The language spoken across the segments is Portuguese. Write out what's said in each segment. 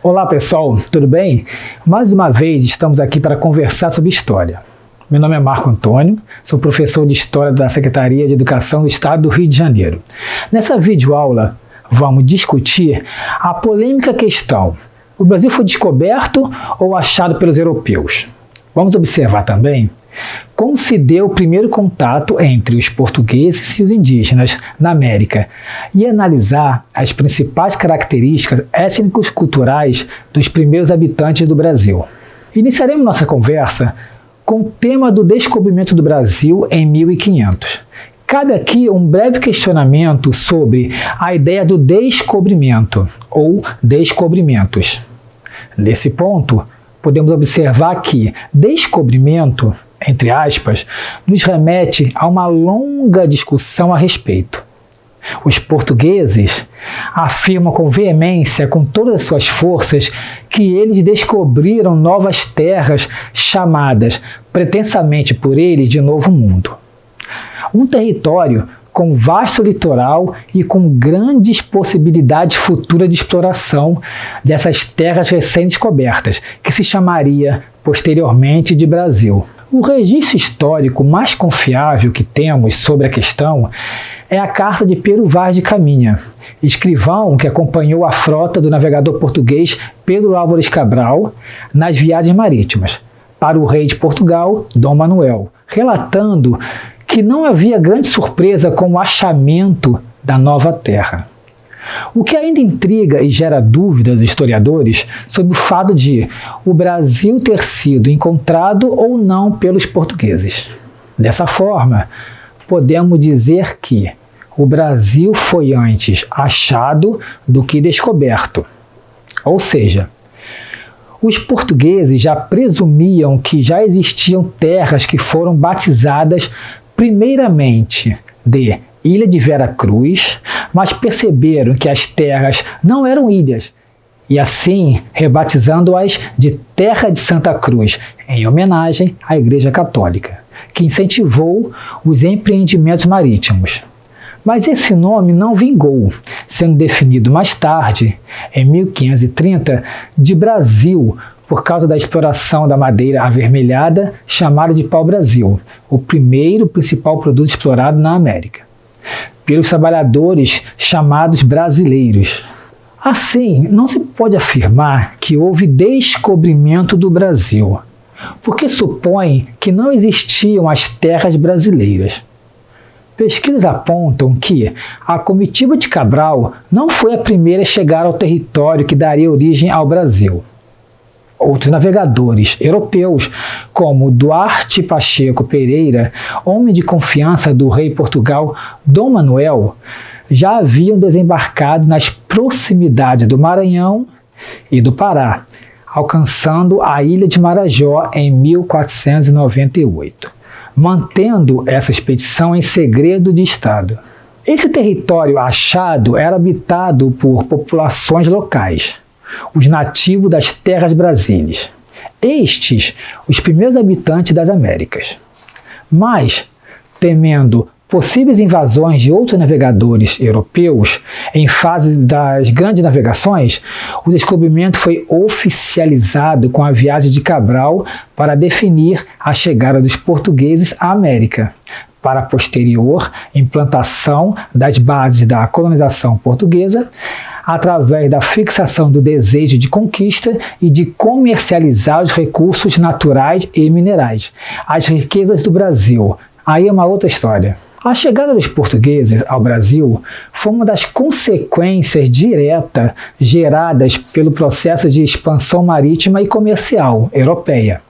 Olá pessoal, tudo bem? Mais uma vez estamos aqui para conversar sobre história. Meu nome é Marco Antônio, sou professor de História da Secretaria de Educação do Estado do Rio de Janeiro. Nessa videoaula vamos discutir a polêmica questão: o Brasil foi descoberto ou achado pelos europeus? Vamos observar também como se deu o primeiro contato entre os portugueses e os indígenas na América e analisar as principais características étnico-culturais dos primeiros habitantes do Brasil. Iniciaremos nossa conversa com o tema do descobrimento do Brasil em 1500. Cabe aqui um breve questionamento sobre a ideia do descobrimento ou descobrimentos. Nesse ponto, podemos observar que descobrimento, entre aspas, nos remete a uma longa discussão a respeito. Os portugueses afirmam com veemência, com todas as suas forças, que eles descobriram novas terras chamadas pretensamente por eles de Novo Mundo. Um território com vasto litoral e com grandes possibilidades futuras de exploração dessas terras recém-descobertas, que se chamaria posteriormente de Brasil. O registro histórico mais confiável que temos sobre a questão é a carta de Pero Vaz de Caminha, escrivão que acompanhou a frota do navegador português Pedro Álvares Cabral nas viagens marítimas para o rei de Portugal, Dom Manuel, relatando que não havia grande surpresa com o achamento da nova terra. O que ainda intriga e gera dúvida dos historiadores sobre o fato de o Brasil ter sido encontrado ou não pelos portugueses. Dessa forma, podemos dizer que o Brasil foi antes achado do que descoberto. Ou seja, os portugueses já presumiam que já existiam terras que foram batizadas primeiramente de Ilha de Vera Cruz, mas perceberam que as terras não eram ilhas, e assim rebatizando-as de Terra de Santa Cruz, em homenagem à Igreja Católica, que incentivou os empreendimentos marítimos. Mas esse nome não vingou, sendo definido mais tarde, em 1530, de Brasil, por causa da exploração da madeira avermelhada, chamada de pau-brasil, o primeiro principal produto explorado na América, pelos trabalhadores chamados brasileiros. Assim, não se pode afirmar que houve descobrimento do Brasil, porque supõe que não existiam as terras brasileiras. Pesquisas apontam que a comitiva de Cabral não foi a primeira a chegar ao território que daria origem ao Brasil. Outros navegadores europeus, como Duarte Pacheco Pereira, homem de confiança do rei Portugal Dom Manuel, já haviam desembarcado nas proximidades do Maranhão e do Pará, alcançando a ilha de Marajó em 1498, mantendo essa expedição em segredo de Estado. Esse território achado era habitado por populações locais, os nativos das terras brasílias. Estes, os primeiros habitantes das Américas. Mas, temendo possíveis invasões de outros navegadores europeus em fase das grandes navegações, o descobrimento foi oficializado com a viagem de Cabral para definir a chegada dos portugueses à América, para a posterior implantação das bases da colonização portuguesa, através da fixação do desejo de conquista e de comercializar os recursos naturais e minerais, as riquezas do Brasil. Aí é uma outra história. A chegada dos portugueses ao Brasil foi uma das consequências diretas geradas pelo processo de expansão marítima e comercial europeia,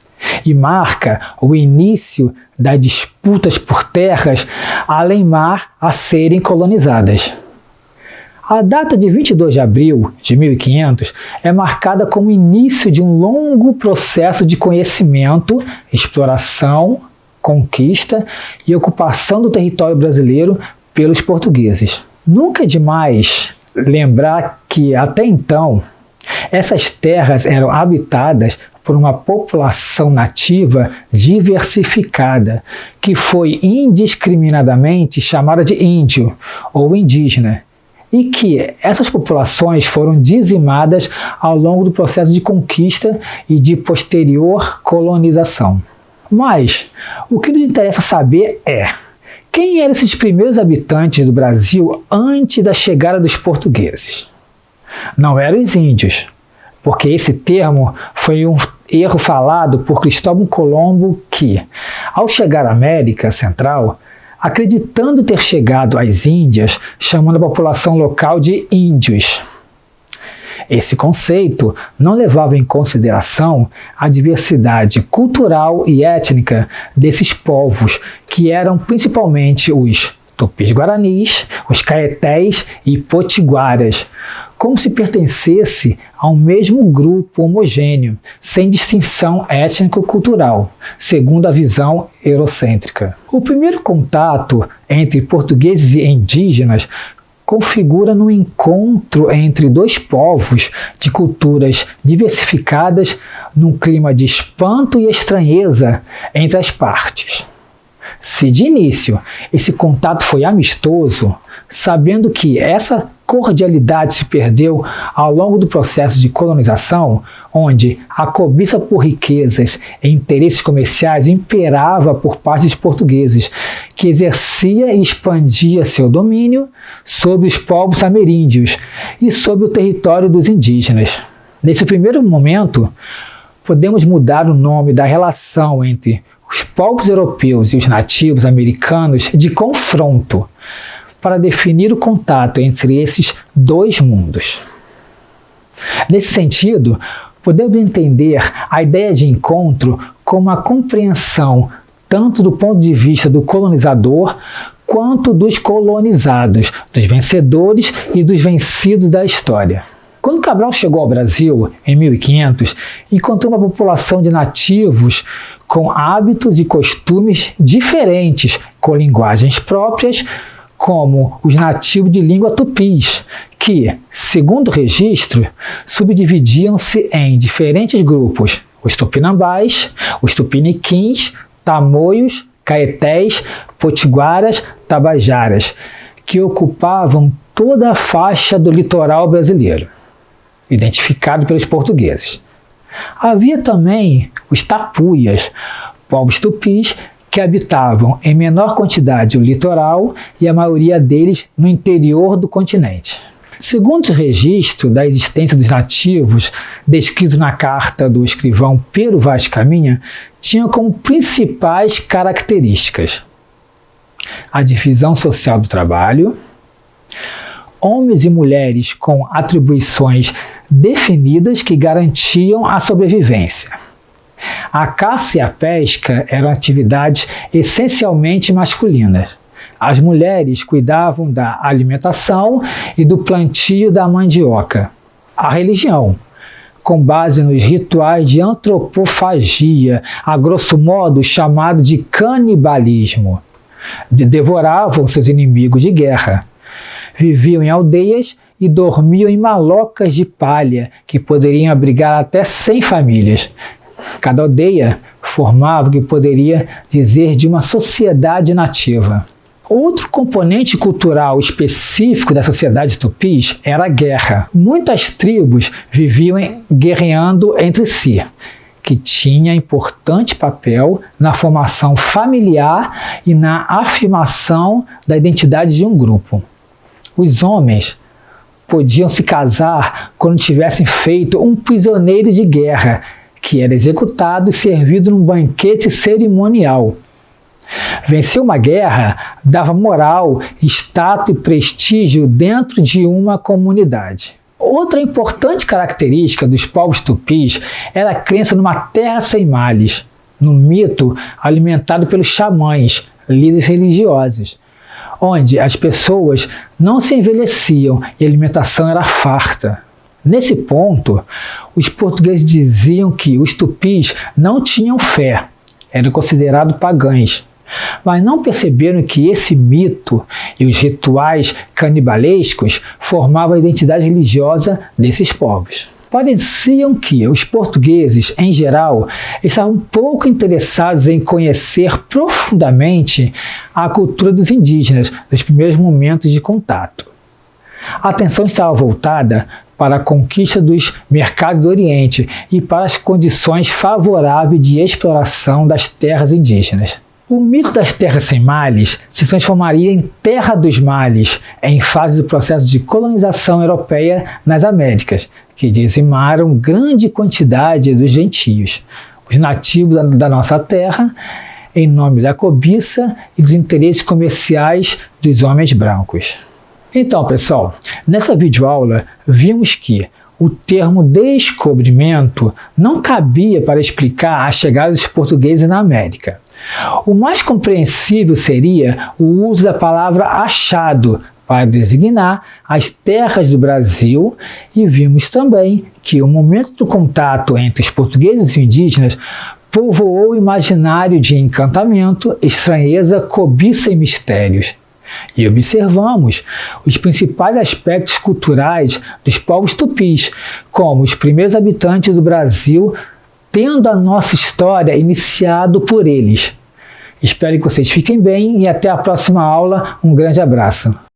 e marca o início das disputas por terras além-mar a serem colonizadas. A data de 22 de abril de 1500 é marcada como início de um longo processo de conhecimento, exploração, conquista e ocupação do território brasileiro pelos portugueses. Nunca é demais lembrar que, até então, essas terras eram habitadas por uma população nativa diversificada, que foi indiscriminadamente chamada de índio ou indígena, e que essas populações foram dizimadas ao longo do processo de conquista e de posterior colonização. Mas o que nos interessa saber é quem eram esses primeiros habitantes do Brasil antes da chegada dos portugueses. Não eram os índios, porque esse termo foi um erro falado por Cristóvão Colombo que, ao chegar à América Central, acreditando ter chegado às Índias, chamando a população local de índios. Esse conceito não levava em consideração a diversidade cultural e étnica desses povos, que eram principalmente os tupis-guaranis, os caetés e potiguaras, como se pertencesse ao mesmo grupo homogêneo, sem distinção étnico-cultural, segundo a visão eurocêntrica. O primeiro contato entre portugueses e indígenas configura no encontro entre dois povos de culturas diversificadas num clima de espanto e estranheza entre as partes. Se de início esse contato foi amistoso, sabendo que essa cordialidade se perdeu ao longo do processo de colonização, onde a cobiça por riquezas e interesses comerciais imperava por parte dos portugueses, que exercia e expandia seu domínio sobre os povos ameríndios e sobre o território dos indígenas. Nesse primeiro momento, podemos mudar o nome da relação entre os povos europeus e os nativos americanos de confronto, para definir o contato entre esses dois mundos. Nesse sentido, podemos entender a ideia de encontro como a compreensão tanto do ponto de vista do colonizador quanto dos colonizados, dos vencedores e dos vencidos da história. Quando Cabral chegou ao Brasil, em 1500, encontrou uma população de nativos com hábitos e costumes diferentes, com linguagens próprias, como os nativos de língua tupis, que, segundo o registro, subdividiam-se em diferentes grupos: os tupinambás, os tupiniquins, tamoios, caetés, potiguaras, tabajaras, que ocupavam toda a faixa do litoral brasileiro, identificado pelos portugueses. Havia também os tapuias, povos tupis, que habitavam em menor quantidade o litoral e a maioria deles no interior do continente. Segundo o registro da existência dos nativos, descrito na carta do escrivão Pero Vaz de Caminha, tinham como principais características a divisão social do trabalho, homens e mulheres com atribuições definidas que garantiam a sobrevivência. A caça e a pesca eram atividades essencialmente masculinas. As mulheres cuidavam da alimentação e do plantio da mandioca. A religião, com base nos rituais de antropofagia, a grosso modo chamado de canibalismo, devoravam seus inimigos de guerra. Viviam em aldeias e dormiam em malocas de palha, que poderiam abrigar até 100 famílias. Cada aldeia formava o que poderia dizer de uma sociedade nativa. Outro componente cultural específico da sociedade tupis era a guerra. Muitas tribos viviam guerreando entre si, que tinha importante papel na formação familiar e na afirmação da identidade de um grupo. Os homens podiam se casar quando tivessem feito um prisioneiro de guerra, que era executado e servido num banquete cerimonial. Vencer uma guerra dava moral, status e prestígio dentro de uma comunidade. Outra importante característica dos povos tupis era a crença numa terra sem males, no mito alimentado pelos xamãs, líderes religiosos, onde as pessoas não se envelheciam e a alimentação era farta. Nesse ponto, os portugueses diziam que os tupis não tinham fé, eram considerados pagãos, mas não perceberam que esse mito e os rituais canibalescos formavam a identidade religiosa desses povos. Pareciam que os portugueses, em geral, estavam pouco interessados em conhecer profundamente a cultura dos indígenas nos primeiros momentos de contato. A atenção estava voltada para a conquista dos mercados do Oriente e para as condições favoráveis de exploração das terras indígenas. O mito das terras sem males se transformaria em Terra dos Males em fase do processo de colonização europeia nas Américas, que dizimaram grande quantidade dos gentios, os nativos da nossa terra, em nome da cobiça e dos interesses comerciais dos homens brancos. Então, pessoal, nessa videoaula vimos que o termo descobrimento não cabia para explicar a chegada dos portugueses na América. O mais compreensível seria o uso da palavra achado para designar as terras do Brasil, e vimos também que o momento do contato entre os portugueses e indígenas povoou o imaginário de encantamento, estranheza, cobiça e mistérios. E observamos os principais aspectos culturais dos povos tupis, como os primeiros habitantes do Brasil, tendo a nossa história iniciado por eles. Espero que vocês fiquem bem e até a próxima aula. Um grande abraço.